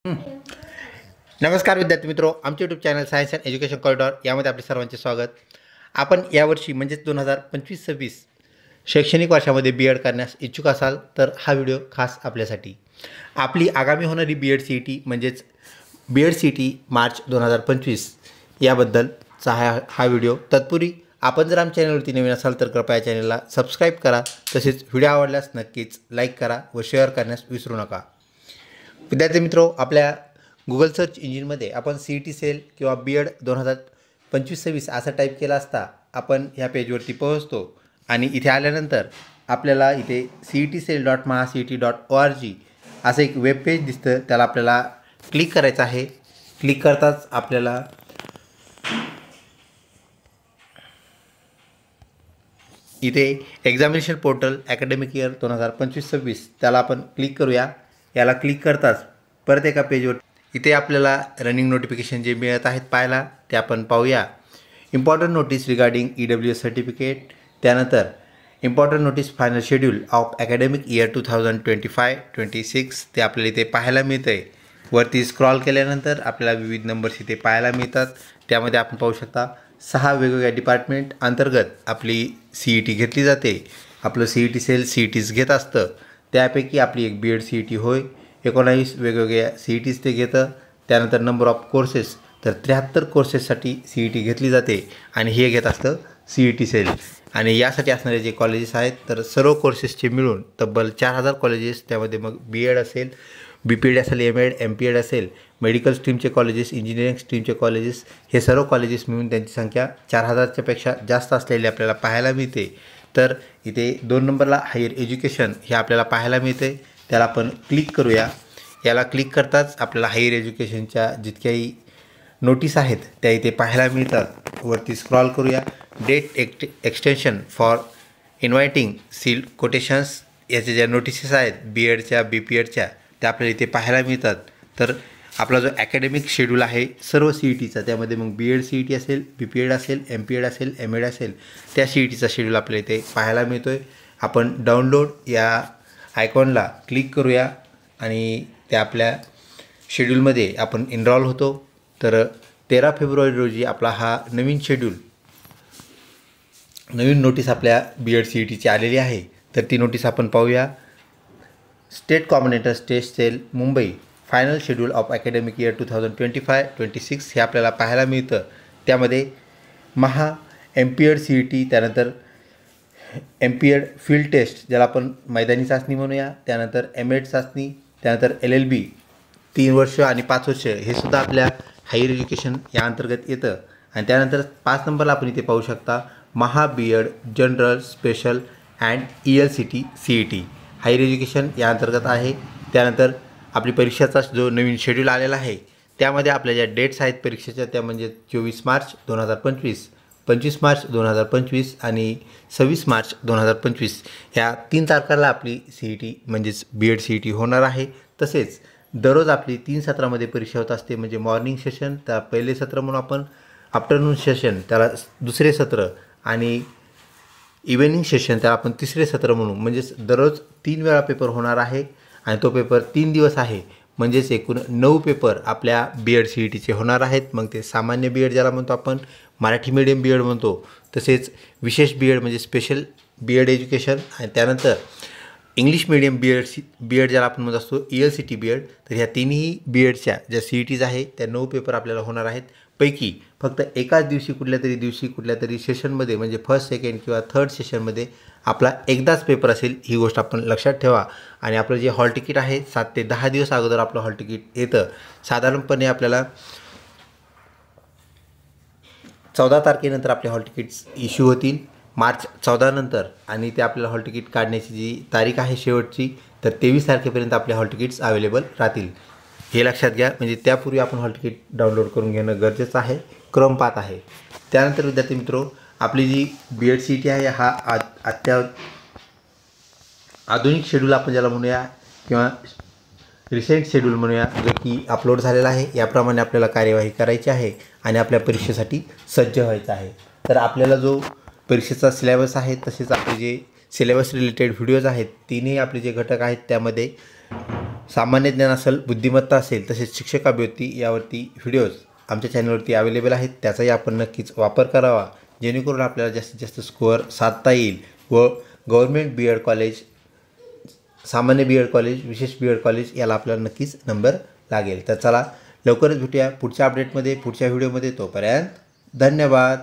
नमस्कार विद्यार्थी मित्रो, आमचे YouTube channel science and education corridor यामध्ये आपले सर्वांचे स्वागत. आपण यावर्षी म्हणजेच 2025-26 शैक्षणिक वर्षामध्ये बी एड करण्यास इच्छुक असाल तर हा व्हिडिओ खास आपल्यासाठी. आपली आगामी होणारी B Ed C E T म्हणजेच B Ed C E T March 2025 याबद्दलचा हा व्हिडिओ. तत्पूर्वी आपण जर आमच्या चॅनलवरती नवीन असाल तर कृपया चॅनलला सबस्क्राईब करा. तसेच व्हिडिओ आवडल्यास नक्कीच लाईक करा व शेअर करण्यास विसरू नका. विद्यार्थी मित्रो, आपल्या गुगल सर्च इंजिनमध्ये आपण सी ई टी सेल किंवा बी एड 2025-26 असं टाईप केला असता आपण ह्या पेजवरती पोहोचतो आणि इथे आल्यानंतर आपल्याला इथे cet.mahacet.org असं एक वेब पेज दिसतं. त्याला आपल्याला क्लिक करायचं आहे. क्लिक करताच आपल्याला इथे एक्झामिनेशन पोर्टल अकॅडमिक इयर 2025-26 त्याला आपण क्लिक करूया. याला क्लिक करताच परत एका पेजवर इथे आपल्याला रनिंग नोटिफिकेशन जे मिळत आहेत पाहायला ते आपण पाहूया. Important notice regarding EWS certificate, त्यानंतर important notice final schedule of academic year 2025-26 ते आपल्याला इथे पाहायला मिळतं आहे. वरती स्क्रॉल केल्यानंतर आपल्याला विविध नंबर्स इथे पाहायला मिळतात. त्यामध्ये आपण पाहू शकता 6 वेगवेगळ्या डिपार्टमेंट अंतर्गत आपली सी ई टी घेतली जाते. आपलं C E T cell C E Ts घेत असतं. त्यापैकी आपली एक B Ed C E T होय. 19 वेगवेगळ्या सी ई टीज ते घेतं. त्यानंतर नंबर ऑफ कोर्सेस तर 73 कोर्सेससाठी सी ई टी घेतली जाते आणि हे घेत असतं सी ई टी सेल. आणि यासाठी असणारे जे कॉलेजेस आहेत तर सर्व कोर्सेसचे मिळून तब्बल 4000 कॉलेजेस. त्यामध्ये मग बी एड असेल, बी पी एड असेल, M Ed, M P Ed असेल, मेडिकल स्ट्रीमचे कॉलेजेस, इंजिनिअरिंग स्ट्रीमचे कॉलेजेस, हे सर्व कॉलेजेस मिळून त्यांची संख्या 4000च्या पेक्षा जास्त असलेली आपल्याला पाहायला मिळते. तर इथे 2 नंबरला हायर एज्युकेशन हे आपल्याला पाहायला मिळते. त्याला आपण क्लिक करूया. याला क्लिक करताच आपल्याला हायर एज्युकेशनच्या जितक्याही नोटीस आहेत त्या इथे पाहायला मिळतात. वरती स्क्रॉल करूया. Date extension for inviting sealed quotations याच्या ज्या नोटिसेस आहेत बी एडच्या, बी पी एडच्या त्या आपल्याला इथे पाहायला मिळतात. तर आपला जो अकॅडमिक शेड्यूल आहे सर्व सी ई टीचा, त्यामध्ये मग B Ed C E T असेल, बी पी एड असेल, एम पी एड असेल, एम एड असेल, त्या सी ई टीचा शेड्यूल आपल्याला इथे पाहायला मिळतो आहे. आपण डाउनलोड या आयकॉनला क्लिक करूया आणि त्या आपल्या शेड्यूलमध्ये आपण एनरॉल होतो. तर 13 फेब्रुवारी रोजी आपला हा नवीन शेड्यूल, नवीन नोटीस आपल्या बी एड सी ई टीची आलेली आहे. तर ती नोटीस आपण पाहूया. State combinators test cell Mumbai final schedule of academic year 2025-26 हे आपल्याला पाहायला मिळतं. त्यामध्ये Maha M P Ed C E T, त्यानंतर M P Ed field test ज्याला आपण मैदानी चाचणी म्हणूया, त्यानंतर एम एड चाचणी, त्यानंतर LLB 3 वर्ष आणि 5 वर्ष हे सुद्धा आपल्या हायर एज्युकेशन या अंतर्गत येतं. आणि त्यानंतर 5 नंबरला आपण इथे पाहू शकता Maha B Ed general special and ELCT CET higher education या अंतर्गत आहे. त्यानंतर आपली परीक्षेचा जो नवीन शेड्यूल आलेला आहे त्यामध्ये आपल्या ज्या डेट्स आहेत परीक्षेच्या त्या म्हणजे 24 मार्च 2025, 25 मार्च 2025 आणि 26 मार्च 2025 ह्या 3 तारखेला आपली सी ई टी म्हणजेच B Ed C E T होणार आहे. तसेच दररोज आपली 3 सत्रामध्ये परीक्षा होत असते. म्हणजे मॉर्निंग सेशन त्या पहिले सत्र म्हणून आपण, आफ्टरनून सेशन त्याला दुसरे सत्र आणि इव्हिनिंग सेशन त्याला आपण तिसरे सत्र म्हणून, म्हणजेच दररोज 3 वेळा पेपर होणार आहे आणि तो पेपर 3 दिवस आहे. म्हणजेच एकूण 9 पेपर आपल्या बी एड सी ई टीचे होणार आहेत. मग ते सामान्य बी एड ज्याला म्हणतो आपण, मराठी मीडियम बी एड म्हणतो, तसेच विशेष बी एड म्हणजे स्पेशल बी एड एज्युकेशन, आणि त्यानंतर इंग्लिश मीडियम बी एड ज्याला आपण म्हणत असतो ELCT बी एड. तर ह्या तिन्ही बी एडच्या ज्या सी ई टीज आहेत त्या 9 पेपर आपल्याला होणार आहेत. पैकी फक्त एकाच दिवशी कुठल्या तरी सेशनमध्ये म्हणजे फर्स्ट, सेकंड किंवा थर्ड सेशनमध्ये आपला एकदाच पेपर असेल. ही गोष्ट आपण लक्षात ठेवा. आणि आपलं जे हॉल तिकीट आहे 7 ते 10 दिवस अगोदर आपलं हॉल तिकीट येतं. साधारणपणे आपल्याला 14 तारखेनंतर आपले हॉल तिकीट्स इश्यू होतील मार्च 14 नंतर. आणि ते आपल्याला हॉल तिकीट काढण्याची जी तारीख आहे शेवटची तर 23 तारखेपर्यंत आपले हॉल तिकीट्स अवेलेबल राहतील. हे लक्षात घ्या. म्हणजे त्यापूर्वी आपण हॉल तिकीट डाउनलोड करून घेणं गरजेचं आहे. क्रम 5 आहे. त्यानंतर विद्यार्थी मित्रो, आपली जी B Ed C E T आहे हा आधुनिक शेड्यूल आपण ज्याला म्हणूया किंवा रिसेंट शेड्यूल म्हणूया, जो की अपलोड झालेला आहे. याप्रमाणे आपल्याला कार्यवाही करायची आहे आणि आपल्या परीक्षेसाठी सज्ज व्हायचं आहे. तर आपल्याला जो परीक्षेचा सिलेबस आहे तसेच आपले जे सिलेबस रिलेटेड व्हिडिओज आहेत, तिन्ही आपले जे घटक आहेत त्यामध्ये सामान्य ज्ञान असेल, बुद्धिमत्ता असेल, तसेच शिक्षक अभिवृत्ती यावरती व्हिडिओज आमच्या चॅनलवरती अवेलेबल आहेत. त्याचाही आपण नक्कीच वापर करावा, जेणेकरून आपल्याला जास्तीत जास्त स्कोअर साधता येईल व गव्हर्मेंट BEd कॉलेज, सामान्य BEd कॉलेज, विशेष BEd कॉलेज याला आपल्याला नक्कीच नंबर लागेल. तर चला लवकरच भेटूया पुढच्या अपडेटमध्ये, पुढच्या व्हिडिओमध्ये. तोपर्यंत धन्यवाद.